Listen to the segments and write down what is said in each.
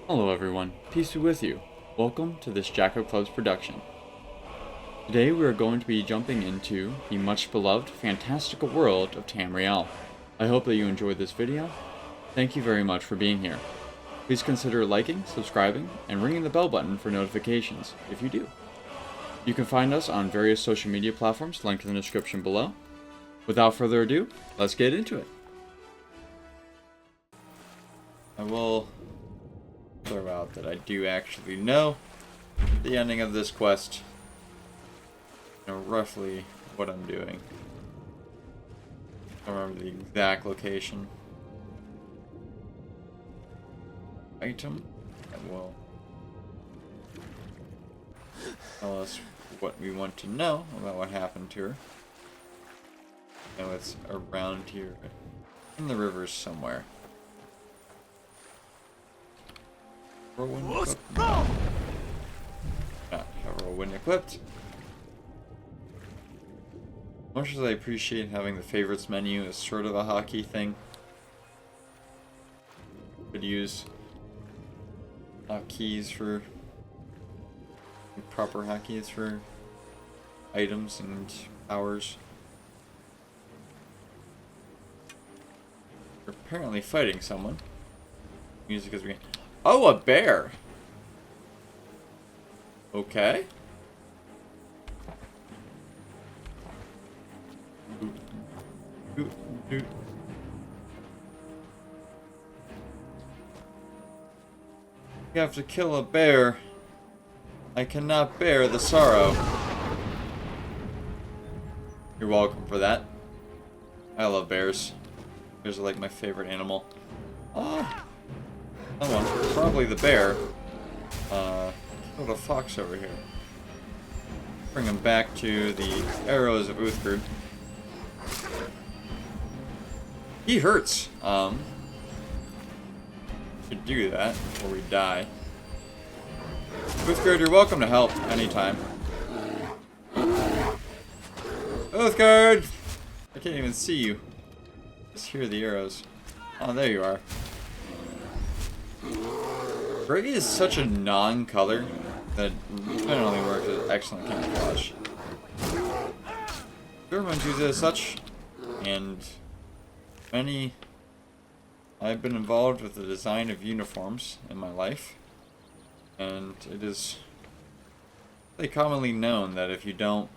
Hello everyone, peace be with you. Welcome to this Jacko Club's production. Today we are going to be jumping into the much beloved fantastical world of Tamriel. I hope that you enjoyed this video. Thank you very much for being here. Please consider liking, subscribing, and ringing the bell button for notifications if you do. You can find us on various social media platforms linked in the description below. Without further ado, let's get into it. I will throw out that I do actually know the ending of this quest. Roughly what I'm doing. I don't remember the exact location. Item that will tell us what we want to know about what happened to her. Now it's around here in the rivers somewhere. Whirlwind equipped? No. Not a whirlwind equipped. Much as I appreciate having the favorites menu as sort of a hotkey thing, could use hotkeys for proper hotkeys for items and powers. We're apparently fighting someone. Music is beginning. Oh, a bear! Okay. You have to kill a bear. I cannot bear the sorrow. You're welcome for that. I love bears. Bears are like my favorite animal. Oh! Someone, probably the bear, killed a fox over here. Bring him back to the arrows of Uthgard. He hurts. Should do that before we die. Uthgard, you're welcome to help anytime. Uthgard! I can't even see you. Just hear the arrows. Oh, there you are. Gray is such a non-color that generally works as excellent camouflage. Everyone uses it as such, and I've been involved with the design of uniforms in my life, and it is really commonly known that if you don't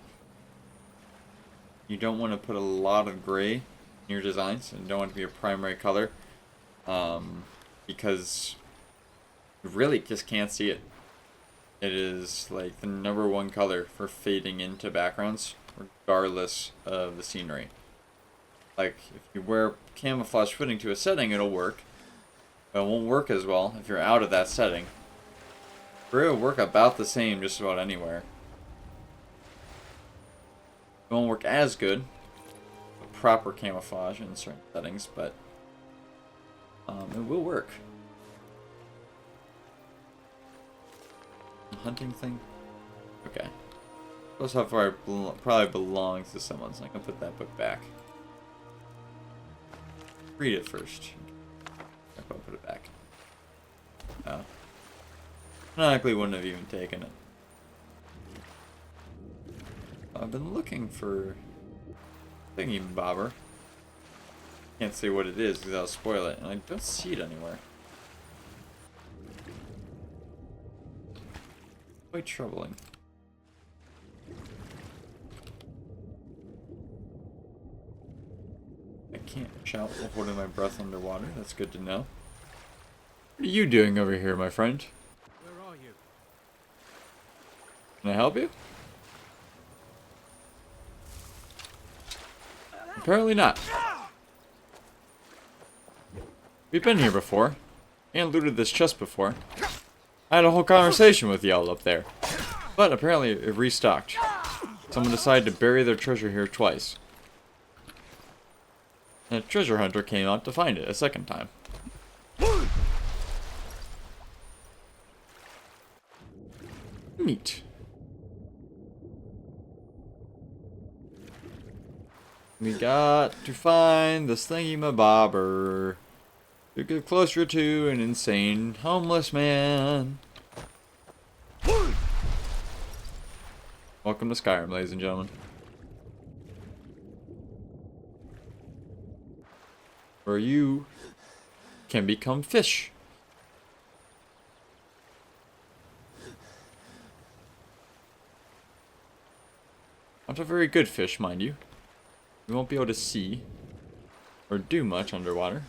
want to put a lot of gray in your designs and don't want it to be a primary color, because you really just can't see it. It is like the #1 color for fading into backgrounds, regardless of the scenery. Like, if you wear camouflage fitting to a setting, it'll work. But it won't work as well if you're out of that setting. Gray will work about the same just about anywhere. It won't work as good with proper camouflage in certain settings, but it will work. Hunting thing? Okay. Plus how far it probably belongs to someone, so I can put that book back. Read it first. I'll put it back. Oh. Likely wouldn't have even taken it. I've been looking for thingy bobber. Can't say what it is because I'll spoil it, and I don't see it anywhere. Quite troubling. I can't shout while holding my breath underwater. That's good to know. What are you doing over here, my friend? Where are you? Can I help you? Apparently not. We've been here before, and looted this chest before. I had a whole conversation with y'all up there, but apparently it restocked. Someone decided to bury their treasure here twice. And a treasure hunter came out to find it a second time. Neat. We got to find this thingy-mabobber. You get closer to an insane homeless man. Welcome to Skyrim, ladies and gentlemen. Where you can become fish. Not a very good fish, mind you. You won't be able to see or do much underwater.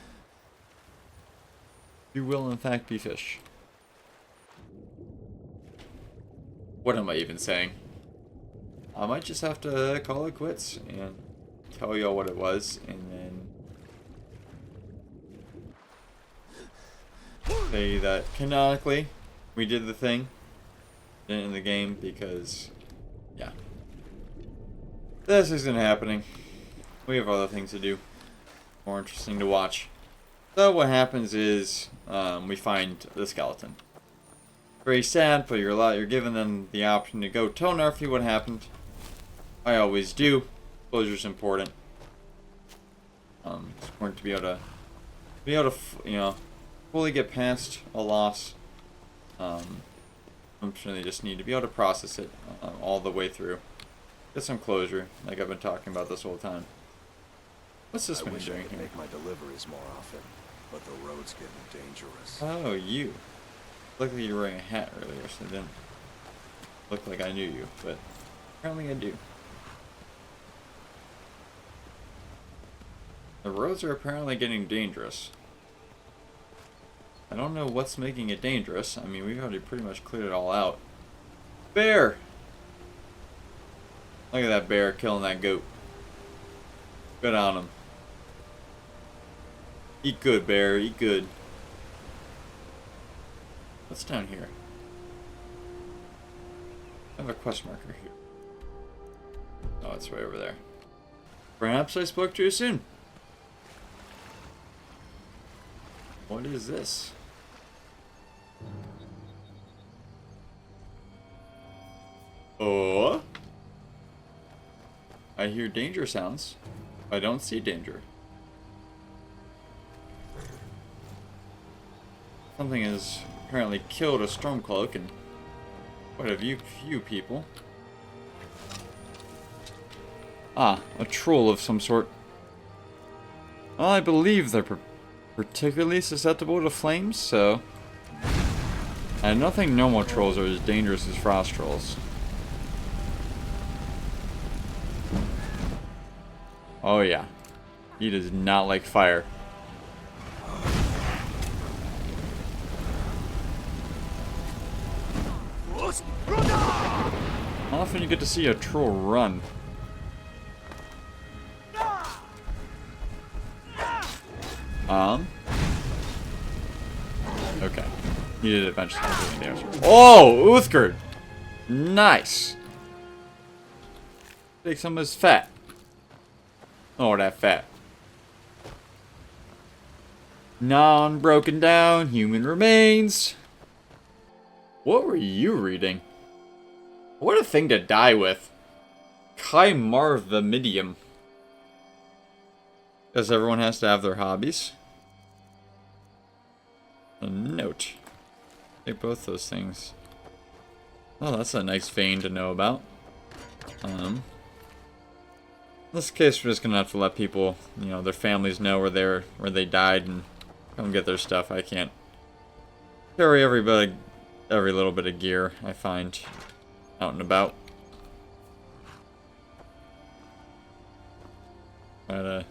You will, in fact, be fish. What am I even saying? I might just have to call it quits and tell y'all what it was, and then say that canonically we did the thing in the game, because yeah, this isn't happening. We have other things to do, more interesting to watch. So what happens is we find the skeleton. Very sad, but you're given them the option to go tell Nerfy what happened. I always do. Closure's important. It's important to be able to, you know, fully get past a loss. I'm sure they just need to be able to process it all the way through. Get some closure, like I've been talking about this whole time. What's this one doing here? Make my deliveries more often, but the road's getting dangerous. Oh, you. Looked like you were wearing a hat earlier, so it didn't look like I knew you, but apparently I do. The roads are apparently getting dangerous. I don't know what's making it dangerous. I mean, we've already pretty much cleared it all out. Bear! Look at that bear killing that goat. Good on him. Eat good, bear. Eat good. What's down here? I have a quest marker here. Oh, it's way over there. Perhaps I spoke too soon. What is this? Oh. I hear danger sounds. I don't see danger. Something has apparently killed a Stormcloak and quite a few people. Ah, a troll of some sort. Well, I believe they're particularly susceptible to flames, so I don't think normal trolls are as dangerous as frost trolls. Oh yeah, he does not like fire. How often you get to see a troll run? Okay. He did eventually do damage. Oh, Uthgard! Nice! Take some of his fat. Oh, that fat. Non-broken down human remains. What were you reading? What a thing to die with. Chimar the Medium. Guess everyone has to have their hobbies. A note. Take both those things. Oh, that's a nice vein to know about. In this case, we're just gonna have to let people, you know, their families know where they died and come get their stuff. I can't carry every little bit of gear I find out and about. Try to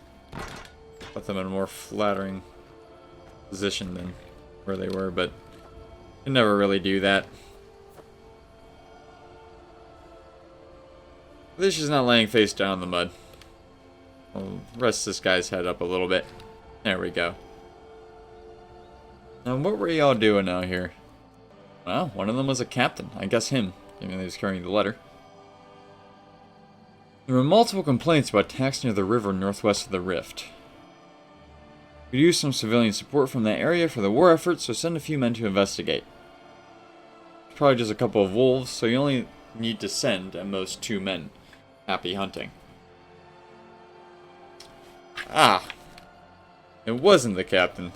put them in a more flattering position than where they were, but you never really do that. At least she's not laying face down in the mud. I'll rest this guy's head up a little bit. There we go. Now, what were y'all doing out here? Well, one of them was a captain. I guess him, given he was carrying the letter. There were multiple complaints about attacks near the river northwest of the rift. We could use some civilian support from that area for the war effort, so send a few men to investigate. It's probably just a couple of wolves, so you only need to send, at most, 2 men. Happy hunting. Ah! It wasn't the captain.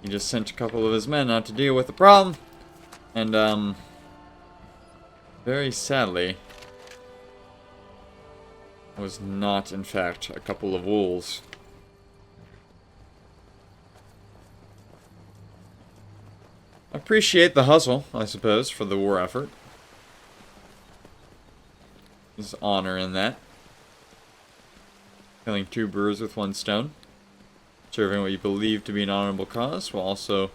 He just sent a couple of his men out to deal with the problem. And, very sadly, it was not, in fact, a couple of wolves. Appreciate the hustle, I suppose, for the war effort. There's honor in that. Killing 2 birds with 1 stone. Serving what you believe to be an honorable cause, while also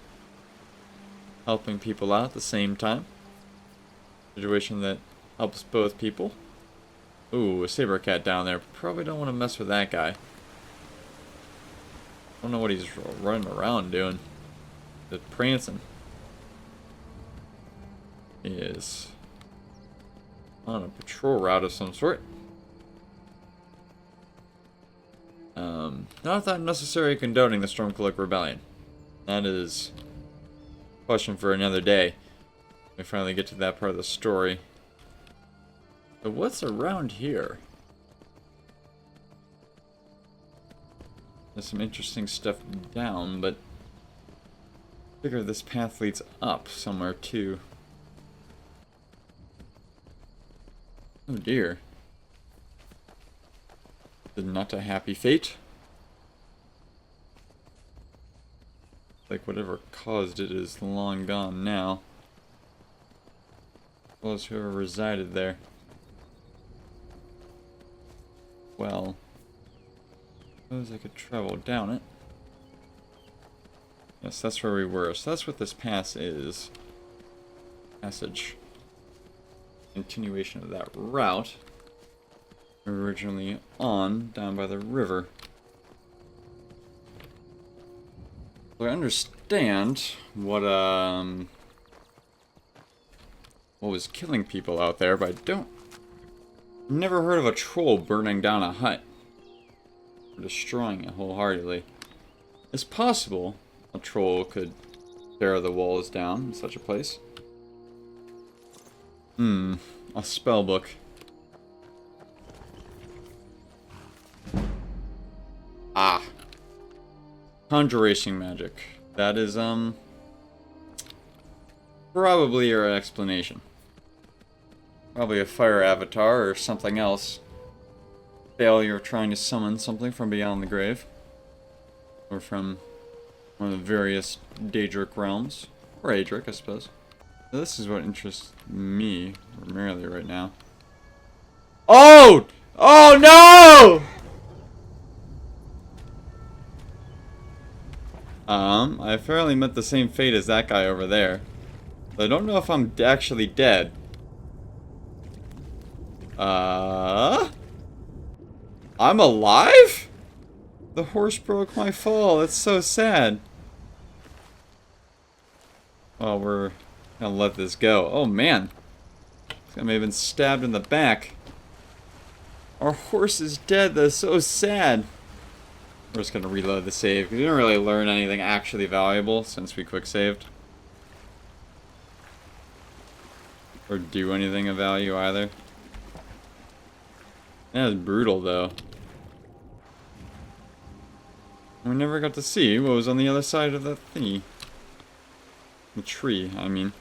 helping people out at the same time. Situation that helps both people. Ooh, a saber cat down there. Probably don't want to mess with that guy. Don't know what he's running around doing. The prancing. He is on a patrol route of some sort. Not that I'm necessarily condoning the Stormcloak Rebellion. That is a question for another day. We finally get to that part of the story. But what's around here? There's some interesting stuff down, but I figure this path leads up somewhere too. Oh dear. Not a happy fate. Like whatever caused it is long gone now. Well as whoever resided there. Well, I suppose I could travel down it. Yes, that's where we were. So that's what this pass is. Passage. Continuation of that route. We were originally on, down by the river. So I understand what was killing people out there, but I don't... Never heard of a troll burning down a hut. Or destroying it wholeheartedly. It's possible a troll could tear the walls down in such a place. A spell book. Ah. Conjuration magic. That is, probably your explanation. Probably a fire avatar or something else. Failure trying to summon something from beyond the grave. Or from one of the various Daedric realms. Or Adric, I suppose. So this is what interests me primarily right now. Oh! Oh no! I fairly met the same fate as that guy over there. But I don't know if I'm actually dead. I'm alive? The horse broke my fall. That's so sad. Well, we're gonna let this go. Oh man. I may have been stabbed in the back. Our horse is dead. That's so sad. We're just gonna reload the save, because we didn't really learn anything actually valuable since we quick saved. Or do anything of value either. That was brutal though. We never got to see what was on the other side of that thingy. The tree, I mean.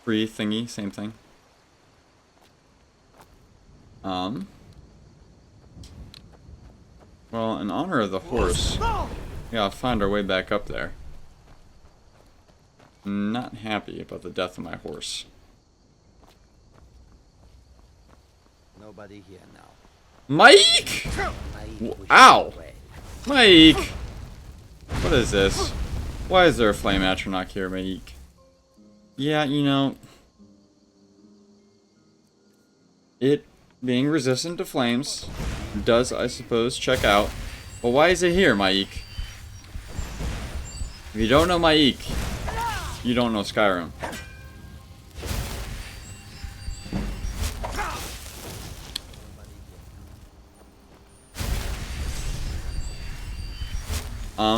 Tree thingy, same thing. Well, in honor of the horse, we gotta find our way back up there. Not happy about the death of my horse. Nobody here now. Mike! Ow! Mike! What is this? Why is there a flame atronach here, Mike? Yeah, you know... It being resistant to flames does, I suppose, check out. But why is it here, Mike? If you don't know Mike, you don't know Skyrim.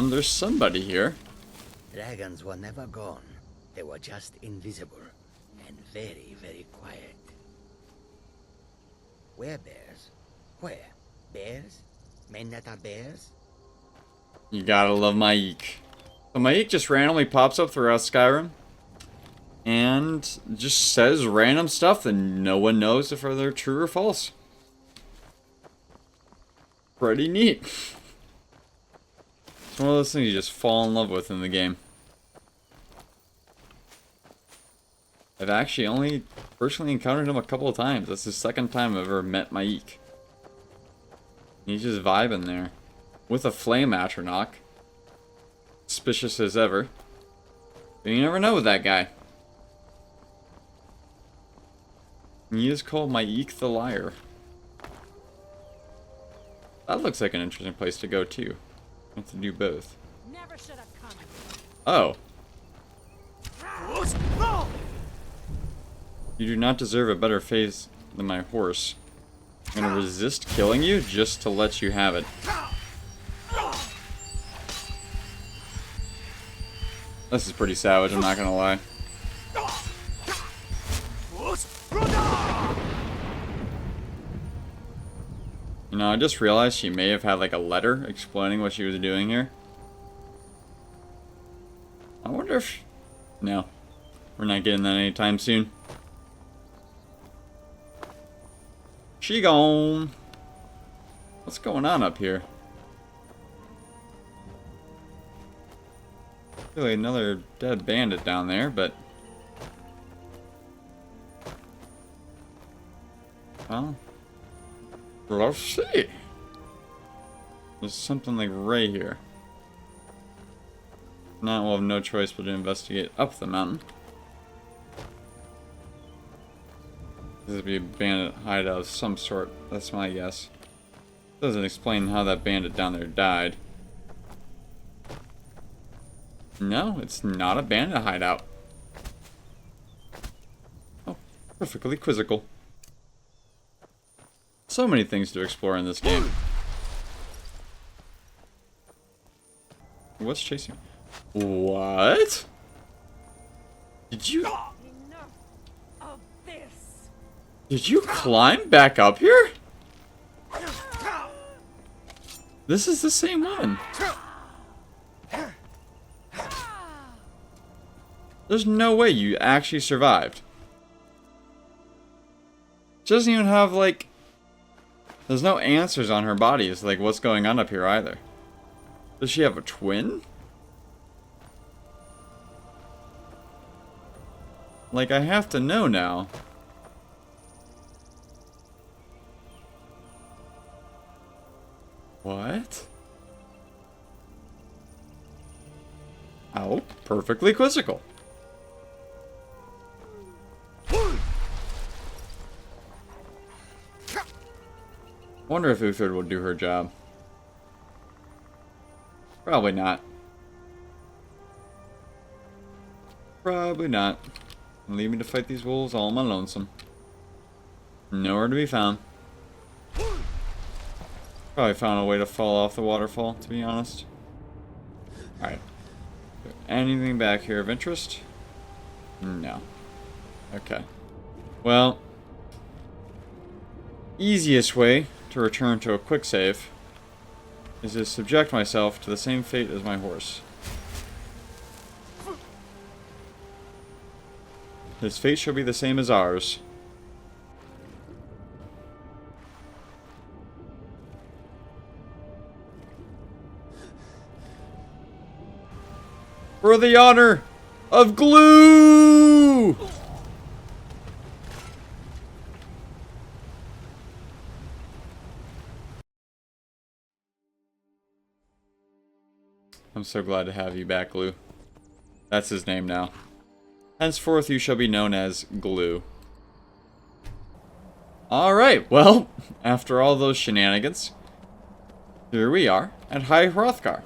There's somebody here. Dragons were never gone. They were just invisible and very, very quiet. Where bears? Where? Bears? Men that are bears? You gotta love my eek. So my eek just randomly pops up throughout Skyrim. And just says random stuff that no one knows if they're true or false. Pretty neat. It's one of those things you just fall in love with in the game. I've actually only personally encountered him a couple of times. That's the second time I've ever met my eek. He's just vibing there. With a flame atronach. Suspicious as ever. But you never know with that guy. He is called my eek the liar. That looks like an interesting place to go too. I have to do both. Never should have come. Oh. You do not deserve a better face than my horse. I'm gonna resist killing you just to let you have it. This is pretty savage, I'm not gonna lie. You know, I just realized she may have had like a letter explaining what she was doing here. I wonder if... No. We're not getting that anytime soon. She gone. What's going on up here? Really another dead bandit down there, but... Well... Let's see. There's something like right here. Now we'll have no choice but to investigate up the mountain. This would be a bandit hideout of some sort. That's my guess. Doesn't explain how that bandit down there died. No, it's not a bandit hideout. Oh, perfectly quizzical. So many things to explore in this game. What's chasing me? What? Did you... Enough of this. Did you climb back up here? This is the same one. There's no way you actually survived. She doesn't even have, like... There's no answers on her body as like what's going on up here either. Does she have a twin? Like, I have to know now. What? Oh, perfectly quizzical. Wonder if Uthred will do her job. Probably not. Probably not. Leave me to fight these wolves all on my lonesome. Nowhere to be found. Probably found a way to fall off the waterfall, to be honest. Alright. Anything back here of interest? No. Okay. Well, easiest way to return to a quick save is to subject myself to the same fate as my horse. His fate shall be the same as ours. For the honor of glue! I'm so glad to have you back, Glue. That's his name now. Henceforth, you shall be known as Glue. Alright, well, after all those shenanigans, here we are at High Hrothgar.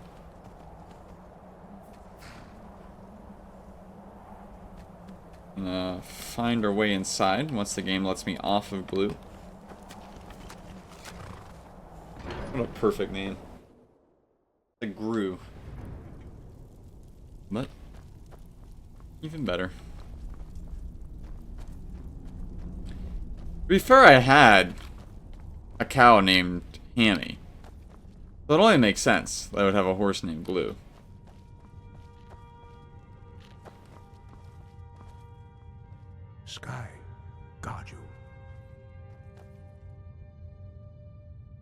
Find our way inside once the game lets me off of Glue. What a perfect name. The Gru. But even better. To be fair, I had a cow named Hammy. So it only makes sense that I would have a horse named Blue. Sky, guard you.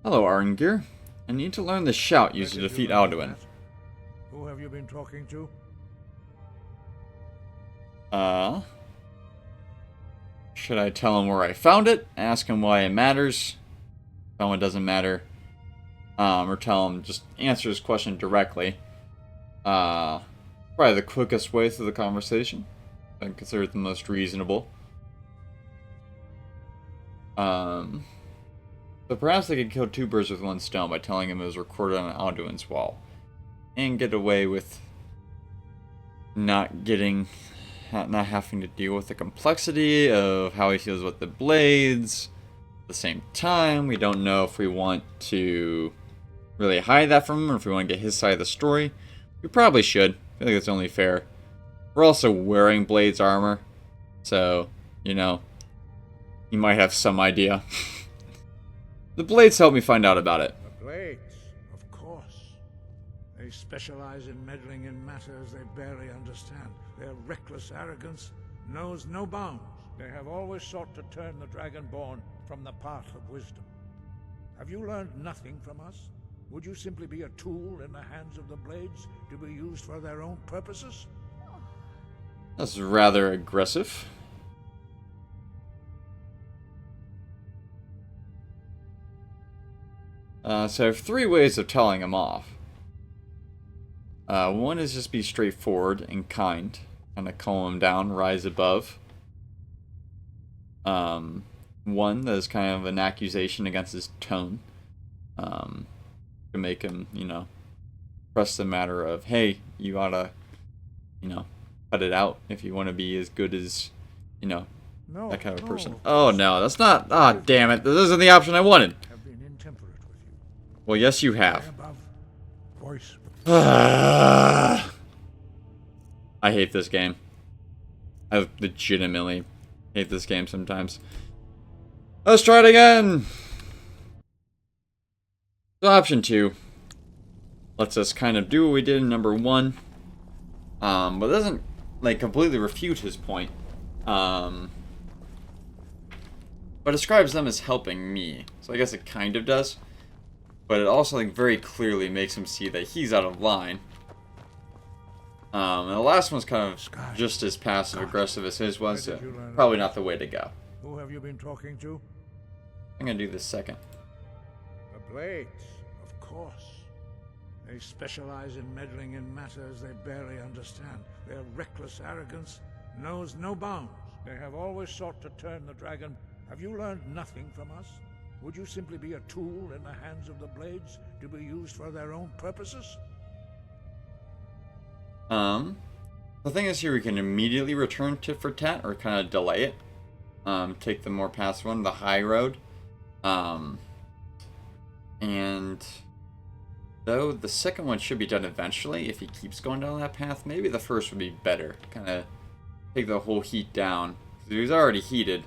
Hello, Arngir. I need to learn the shout used to defeat Alduin. Who have you been talking to? Should I tell him where I found it? Ask him why it matters? Tell him it doesn't matter? Or tell him, just answer his question directly. Probably the quickest way through the conversation. I consider it the most reasonable. So perhaps I could kill two birds with one stone by telling him it was recorded on Alduin's wall. And get away with not having to deal with the complexity of how he feels with the blades. At the same time, we don't know if we want to really hide that from him or if we want to get his side of the story. We probably should. I feel like it's only fair. We're also wearing Blade's armor, so, you know, he might have some idea. The Blades helped me find out about it. The Blades, of course. They specialize in meddling in matters they barely understand. Their reckless arrogance knows no bounds. They have always sought to turn the Dragonborn from the path of wisdom. Have you learned nothing from us? Would you simply be a tool in the hands of the Blades to be used for their own purposes? That's rather aggressive. So I have three ways of telling him off. One is just be straightforward and kind. Kind of calm him down, rise above. One that is kind of an accusation against his tone. To make him, you know, press the matter of, hey, you oughta, you know, cut it out if you want to be as good as, you know, that kind of person. Oh no, that's not. Ah, oh, damn it! This isn't the option I wanted. Have been intemperate with you. Well, yes, you have. Voice. I hate this game. I legitimately hate this game sometimes. Let's try it again. So option 2 lets us kind of do what we did in number 1, but doesn't like completely refute his point. But describes them as helping me. So I guess it kind of does. But it also like very clearly makes him see that he's out of line. And the last one's kind of just as passive aggressive as his was, so probably not the way to go. Who have you been talking to? I'm gonna do this second. The Blades, of course. They specialize in meddling in matters they barely understand. Their reckless arrogance knows no bounds. They have always sought to turn the dragon. Have you learned nothing from us? Would you simply be a tool in the hands of the Blades to be used for their own purposes? The thing is here we can immediately return tit for tat or kind of delay it. Take the more passive one, the high road. And though the second one should be done eventually if he keeps going down that path, maybe the first would be better. Kind of take the whole heat down. Because if he's already heated,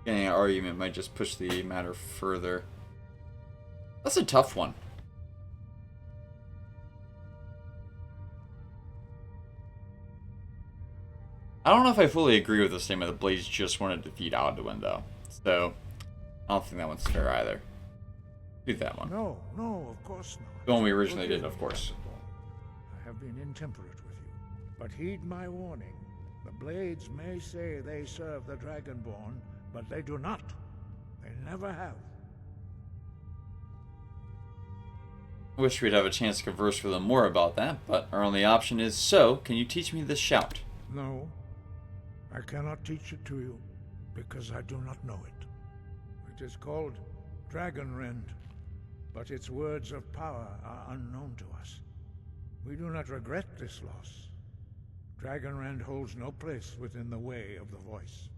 getting an argument might just push the matter further. That's a tough one. I don't know if I fully agree with the statement that Blades just wanted to defeat Alduin, though. So, I don't think that one's fair either. Do that one. No, of course not. The one we originally did, of course. I have been intemperate with you, but heed my warning. The Blades may say they serve the Dragonborn, but they do not. They never have. I wish we'd have a chance to converse with them more about that, but our only option is, so, can you teach me this shout? No, I cannot teach it to you, because I do not know it. It is called Dragon Rend, but its words of power are unknown to us. We do not regret this loss. Dragon Rend holds no place within the way of the voice.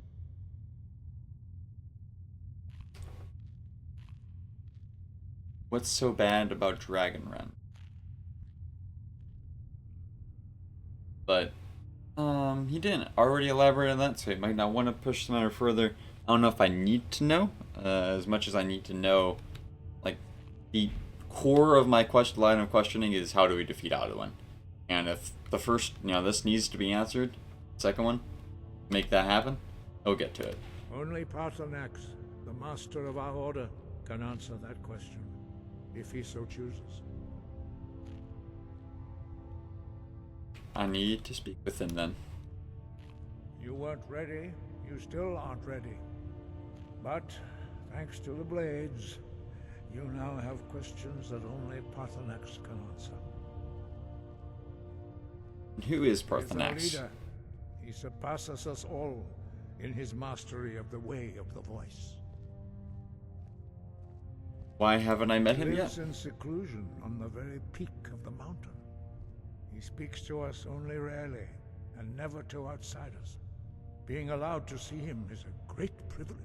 What's so bad about Dragon Rend? But, he didn't already elaborate on that, so he might not want to push the matter further. I don't know if I need to know, as much as I need to know, like, the core of my line of questioning is how do we defeat Alduin? And if the first, this needs to be answered, second one, make that happen, we'll get to it. Only Paarthurnax, the master of our order, can answer that question, if he so chooses. I need to speak with him then. You weren't ready, you still aren't ready. But, thanks to the blades, you now have questions that only Paarthurnax can answer. Who is He Paarthurnax? is our leader. He surpasses us all in his mastery of the way of the voice. Why haven't I met He him lives yet? in seclusion on the very peak of the mountain. He speaks to us only rarely, and never to outsiders. Being allowed to see him is a great privilege.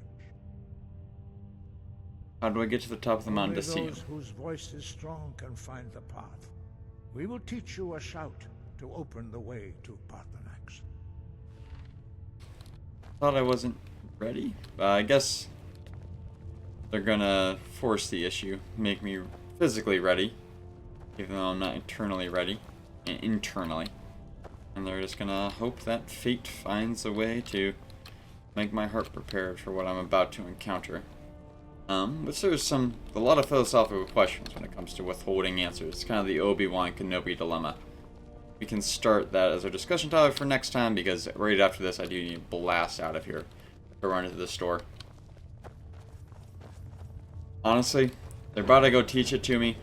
How do I get to the top of the mountain to see him? Only those whose voice is strong can find the path. We will teach you a shout to open the way to Paarthurnax. Thought I wasn't ready. I guess they're gonna force the issue, make me physically ready, even though I'm not internally ready, internally. And they're just gonna hope that fate finds a way to make my heart prepared for what I'm about to encounter. Which there's a lot of philosophical questions when it comes to withholding answers. It's kind of the Obi-Wan Kenobi dilemma. We can start that as our discussion topic for next time, because right after this I do need to blast out of here to run into the store. Honestly, they're about to go teach it to me.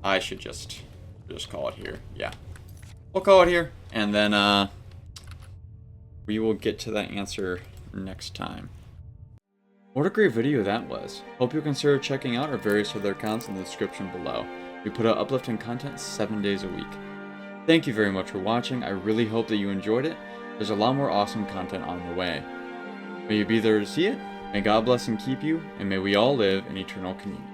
I should just call it here. Yeah. We'll call it here, and then we will get to that answer next time. What a great video that was. Hope you'll consider checking out our various other accounts in the description below. We put out uplifting content 7 days a week. Thank you very much for watching. I really hope that you enjoyed it. There's a lot more awesome content on the way. May you be there to see it. May God bless and keep you, and may we all live in eternal communion.